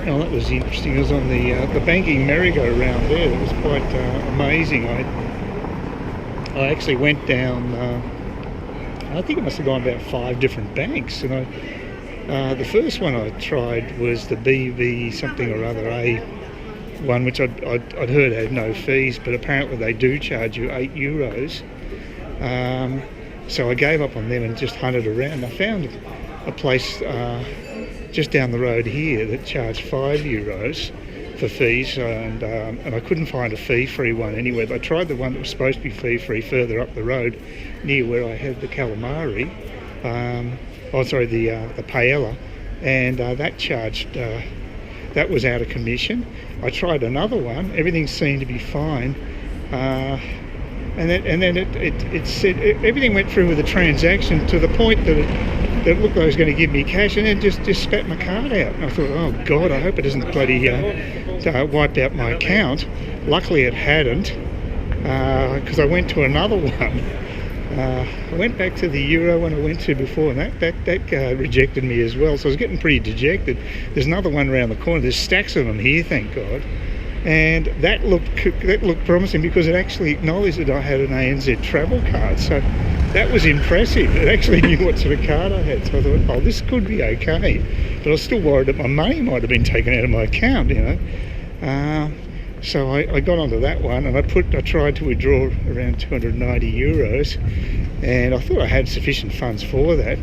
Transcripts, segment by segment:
Oh, that was interesting. I was on the banking merry-go-round there. It was quite amazing. I actually went down. I think it must have gone about 5 different banks, and the first one I tried was the BV something or other A one, which I'd heard had no fees, but apparently they do charge you €8. So I gave up on them and just hunted around. I found a place just down the road here that charged €5 for fees, and I couldn't find a fee-free one anywhere. But I tried the one that was supposed to be fee-free further up the road, near where I had the calamari. The paella, and that charged. That was out of commission. I tried another one. Everything seemed to be fine, and then it said everything went through with the transaction to the point that it looked like it was going to give me cash, and then just spat my card out. And I thought, oh God, I hope it doesn't bloody wipe out my account. Luckily, it hadn't, because I went to another one. I went back to the Euro one I went to before, and that rejected me as well. So I was getting pretty dejected. There's another one around the corner. There's stacks of them here, thank God. And that looked promising because it actually acknowledged that I had an ANZ travel card. So that was impressive. It actually knew what sort of card I had. So I thought, oh, this could be okay. But I was still worried that my money might have been taken out of my account, you know. So I got onto that one, and I tried to withdraw around €290, and I thought I had sufficient funds for that,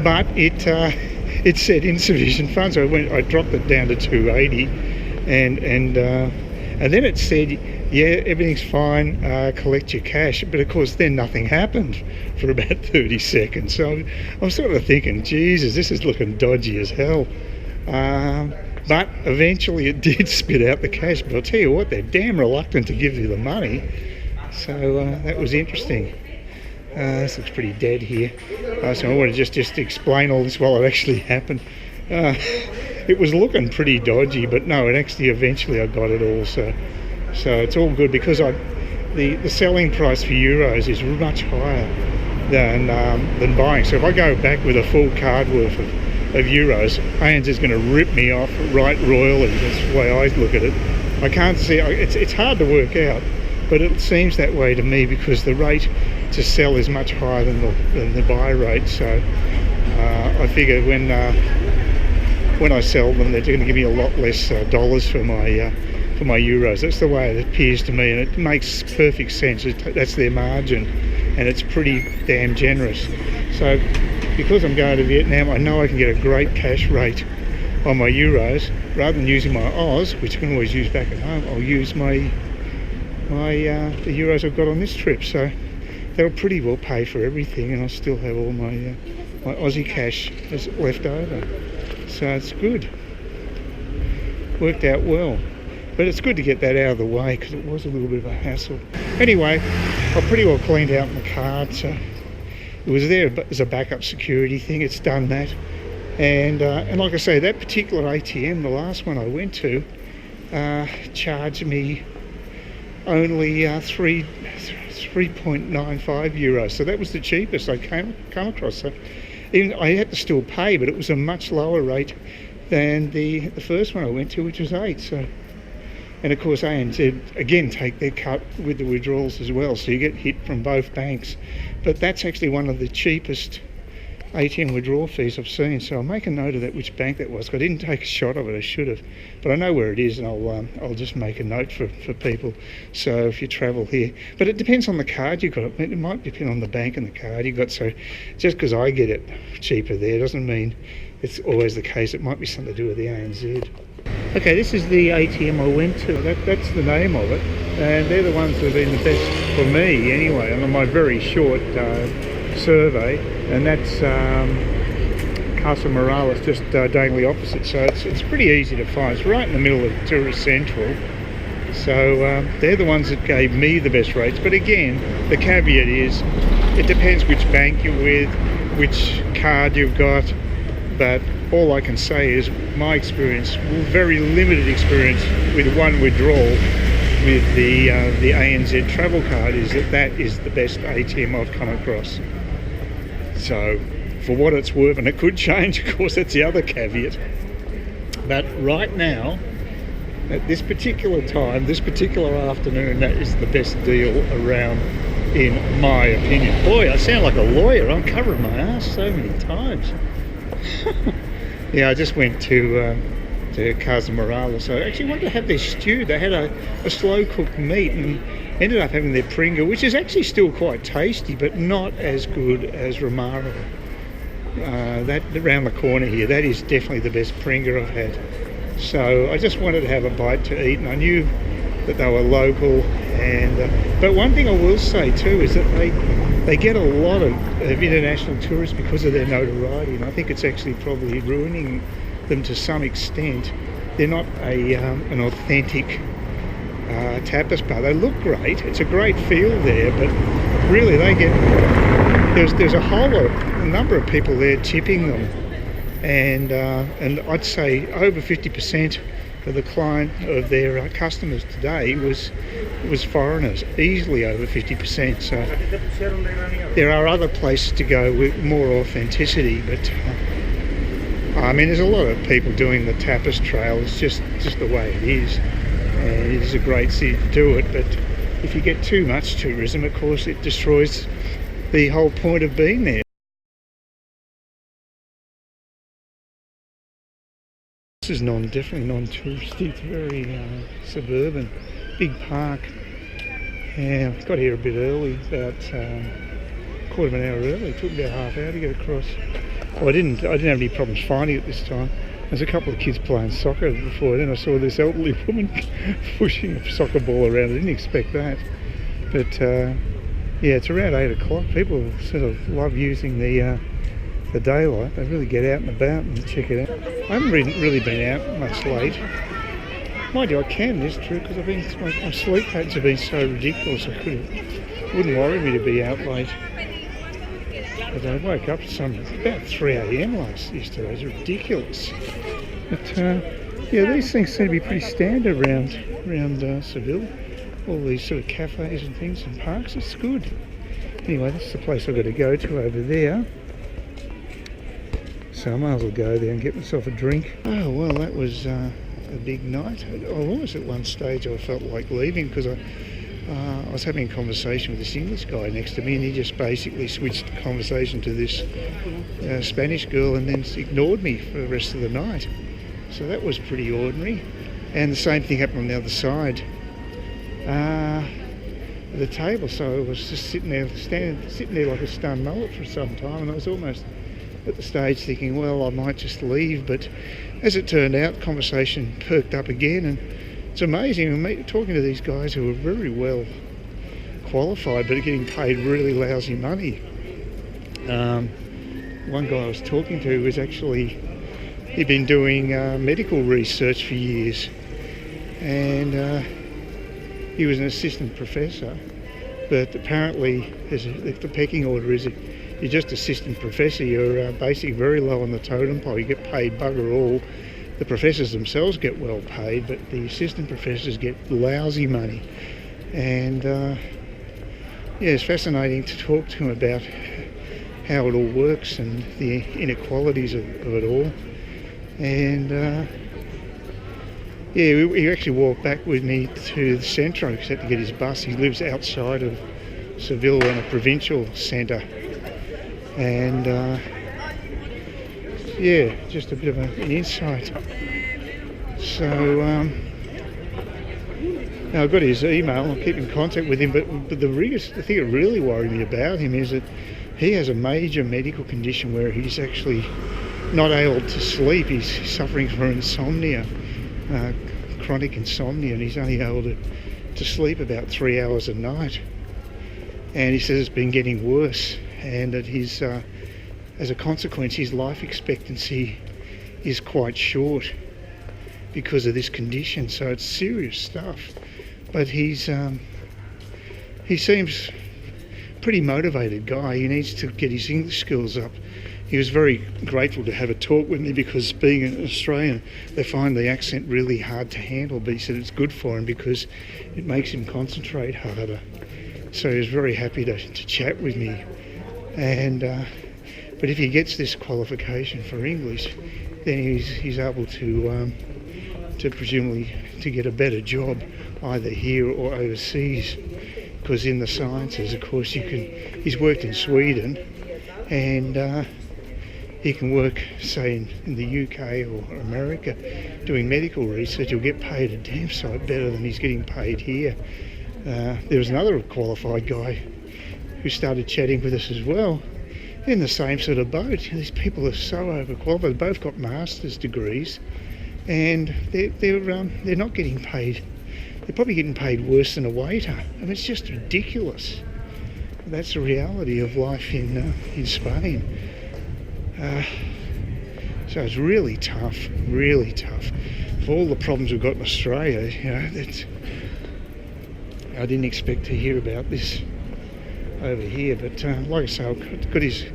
but it said insufficient funds. So I dropped it down to 280, and then it said, yeah, everything's fine, collect your cash. But of course then nothing happened for about 30 seconds. So I'm sort of thinking, Jesus, this is looking dodgy as hell. But eventually it did spit out the cash. But I'll tell you what, they're damn reluctant to give you the money. So that was interesting. This looks pretty dead here. So I want to just explain all this while it actually happened. It was looking pretty dodgy, but no, eventually I got it all. So it's all good, because the selling price for euros is much higher than buying. So if I go back with a full card worth of euros, ANZ is going to rip me off right royally. That's the way I look at it. I can't see, it's hard to work out, but it seems that way to me, because the rate to sell is much higher than the buy rate. So I figure when I sell them, they're going to give me a lot less dollars for my euros. That's the way it appears to me, and it makes perfect sense. That's their margin, and it's pretty damn generous. So because I'm going to Vietnam, I know I can get a great cash rate on my euros. Rather than using my Oz, which I can always use back at home, I'll use the euros I've got on this trip. So that'll pretty well pay for everything, and I'll still have all my Aussie cash left over. So it's good. Worked out well. But it's good to get that out of the way, because it was a little bit of a hassle. Anyway, I pretty well cleaned out my card, so it was there as a backup security thing. It's done that. And like I say, that particular ATM, the last one I went to, charged me only 3.95 euros. So that was the cheapest I come across. So even I had to still pay, but it was a much lower rate than the first one I went to, which was 8. So. And of course ANZ again take their cut with the withdrawals as well, so you get hit from both banks. But that's actually one of the cheapest ATM withdrawal fees I've seen, so I'll make a note of that, which bank that was. I didn't take a shot of it, I should have, but I know where it is, and I'll just make a note for people. So if you travel here, but it depends on the card you got. It might depend on the bank and the card you got. So just because I get it cheaper there doesn't mean it's always the case. It might be something to do with the ANZ. Okay, this is the ATM I went to. That's the name of it, and they're the ones that have been the best for me anyway, on my very short survey. And that's Casa Morales, just diagonally opposite. So it's pretty easy to find. It's right in the middle of Tourist Central. So they're the ones that gave me the best rates. But again, the caveat is it depends which bank you're with, which card you've got. But all I can say is my experience, very limited experience with one withdrawal with the ANZ travel card, is that is the best ATM I've come across. So for what it's worth, and it could change, of course, that's the other caveat. But right now, at this particular time, this particular afternoon, that is the best deal around, in my opinion. Boy, I sound like a lawyer. I'm covering my ass so many times. Yeah, I just went to Casa Morales. I actually wanted to have their stew. They had a slow-cooked meat and ended up having their pringa, which is actually still quite tasty, but not as good as Romaro. That around the corner here, that is definitely the best pringa I've had. So I just wanted to have a bite to eat, and I knew that they were local. And but one thing I will say too is that they get a lot of international tourists because of their notoriety, and I think it's actually probably ruining them to some extent. They're not an authentic tapas bar. They look great. It's a great feel there, but really they get there's a number of people there tipping them, and I'd say over 50% of the client of their customers today was foreigners, easily over 50%. So there are other places to go with more authenticity, but I mean, there's a lot of people doing the tapas trail. It's just the way it is, and it is a great city to do it. But if you get too much tourism, of course, it destroys the whole point of being there. This is definitely non-touristy. It's very suburban, big park. Yeah, I got here a bit early, about quarter of an hour early. It took about half an hour to get across. Well, I didn't have any problems finding it this time. There's a couple of kids playing soccer before. Then I saw this elderly woman pushing a soccer ball around. I didn't expect that. But yeah, it's around 8 o'clock. People sort of love using the daylight. They really get out and about and check it out. I haven't really been out much late. Mind you, I can, it's true, because my sleep patterns have been so ridiculous. Wouldn't worry me to be out late. But I woke up about 3 a.m. yesterday. It was ridiculous. But yeah, these things seem to be pretty standard around Seville. All these sort of cafes and things and parks. It's good. Anyway, that's the place I've got to go to over there. So I might as well go there and get myself a drink. Oh, well, that was a big night. Almost at one stage I felt like leaving because I was having a conversation with this English guy next to me, and he just basically switched the conversation to this Spanish girl and then ignored me for the rest of the night. So that was pretty ordinary. And the same thing happened on the other side of the table. So I was just sitting there like a stunned mullet for some time, and I was almost at the stage thinking, well, I might just leave. But as it turned out, the conversation perked up again, and it's amazing talking to these guys who are very well qualified but are getting paid really lousy money. One guy I was talking to was he'd been doing medical research for years, and he was an assistant professor, but apparently the pecking order is you're just assistant professor, you're basically very low on the totem pole. You get paid bugger all. The professors themselves get well paid, but the assistant professors get lousy money. And yeah, it's fascinating to talk to him about how it all works and the inequalities of it all. And yeah, he actually walked back with me to the centro because he had to get his bus. He lives outside of Seville in a provincial centre. And yeah, just a bit of an insight. So now I've got his email. I'll keep in contact with him. But the thing that really worried me about him is that he has a major medical condition where he's actually not able to sleep. He's suffering from insomnia, chronic insomnia, and he's only able to sleep about 3 hours a night. And he says it's been getting worse, and that his as a consequence, his life expectancy is quite short because of this condition. So it's serious stuff. But he seems pretty motivated guy. He needs to get his English skills up. He was very grateful to have a talk with me because being an Australian, they find the accent really hard to handle. But he said it's good for him because it makes him concentrate harder. So he was very happy to chat with me. And but if he gets this qualification for English, then he's able to presumably to get a better job either here or overseas. Because in the sciences, of course, he's worked in Sweden, and he can work, say, in the UK or America doing medical research. He'll get paid a damn sight better than he's getting paid here. There was another qualified guy who started chatting with us as well, in the same sort of boat. These people are so overqualified. They've both got master's degrees, and they're not getting paid. They're probably getting paid worse than a waiter. I mean, it's just ridiculous. That's the reality of life in Spain. So it's really tough, really tough. For all the problems we've got in Australia, you know, I didn't expect to hear about this over here, but like I say, I've got his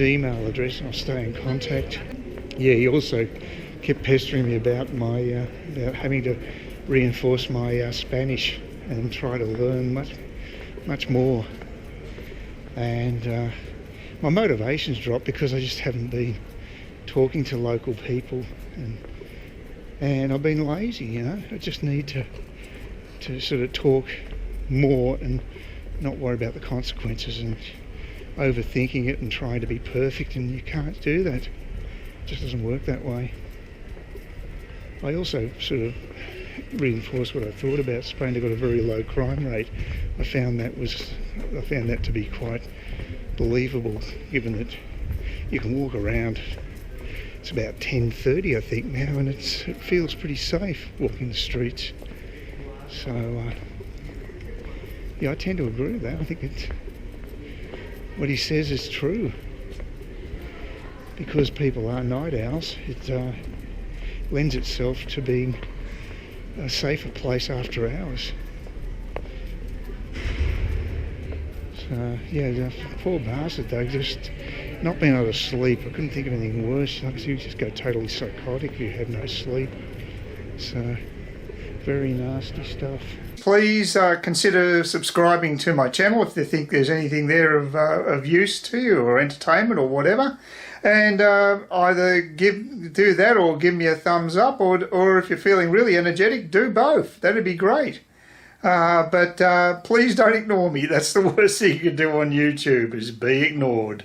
email address and I'll stay in contact. Yeah, he also kept pestering me about about having to reinforce my Spanish and try to learn much more. And my motivation's dropped because I just haven't been talking to local people, and I've been lazy, you know. I just need to sort of talk more and not worry about the consequences and overthinking it and trying to be perfect, and you can't do that. It just doesn't work that way. I also sort of reinforced what I thought about Spain. They've got a very low crime rate. I found that to be quite believable, given that you can walk around. It's about 10:30 I think now, and it feels pretty safe walking the streets. So yeah, I tend to agree with that. I think what he says is true, because people are night owls. It lends itself to being a safer place after hours. So yeah, the poor bastard though, just not being able to sleep. I couldn't think of anything worse. Like, you just go totally psychotic if you have no sleep. So very nasty stuff. Please consider subscribing to my channel if you think there's anything there of use to you, or entertainment or whatever. And either do that or give me a thumbs up, or if you're feeling really energetic, do both. That'd be great. But please don't ignore me. That's the worst thing you can do on YouTube, is be ignored.